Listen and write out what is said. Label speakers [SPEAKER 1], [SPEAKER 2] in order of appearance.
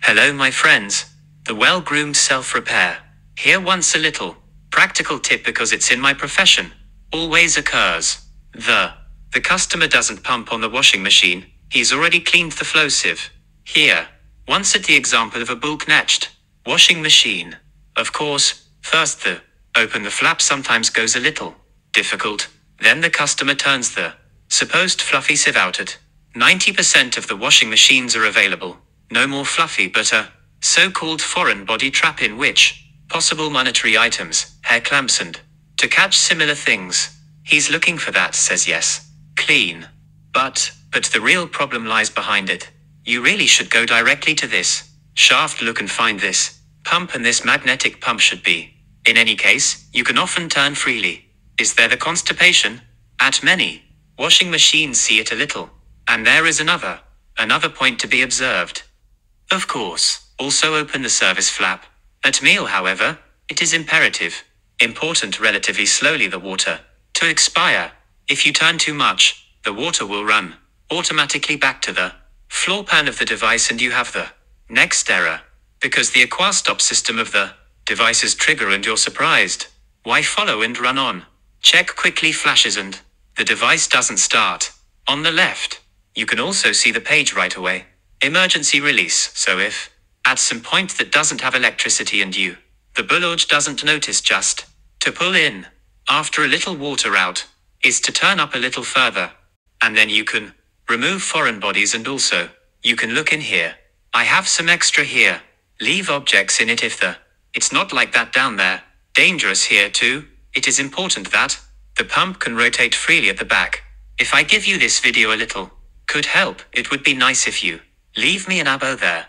[SPEAKER 1] Hello my friends. The well-groomed self-repair. Here once a little practical tip because it's in my profession. Always occurs. The customer doesn't pump on the washing machine. He's already cleaned the flow sieve. Here, once at the example of a bulk-netched washing machine. Of course, first open the flap sometimes goes a little difficult. Then the customer turns the supposed fluffy sieve out at 90% of the washing machines are available. No more fluffy but a so-called foreign body trap in which possible monetary items, hair clamps and to catch similar things. He's looking for that, says yes. Clean. But the real problem lies behind it. You really should go directly to this shaft, look and find this pump, and this magnetic pump should be. In any case, you can often turn freely. Is there the constipation? At many washing machines see it a little. And there is another point to be observed. Of course, also open the service flap. At meal, however, it is important relatively slowly the water to expire. If you turn too much, the water will run automatically back to the floor pan of the device and you have the next error. Because the aquastop system of the devices trigger and you're surprised. Why follow and run on? Check quickly flashes and the device doesn't start. On the left, you can also see the page right away. Emergency release. So if at some point that doesn't have electricity and the bulge doesn't notice, just to pull in. After a little water out is to turn up a little further. And then you can remove foreign bodies and also you can look in here. I have some extra here. Leave objects in it if it's not like that down there. Dangerous here too. It is important that the pump can rotate freely at the back. If I give you this video a little could help, it would be nice if you leave me an abo there.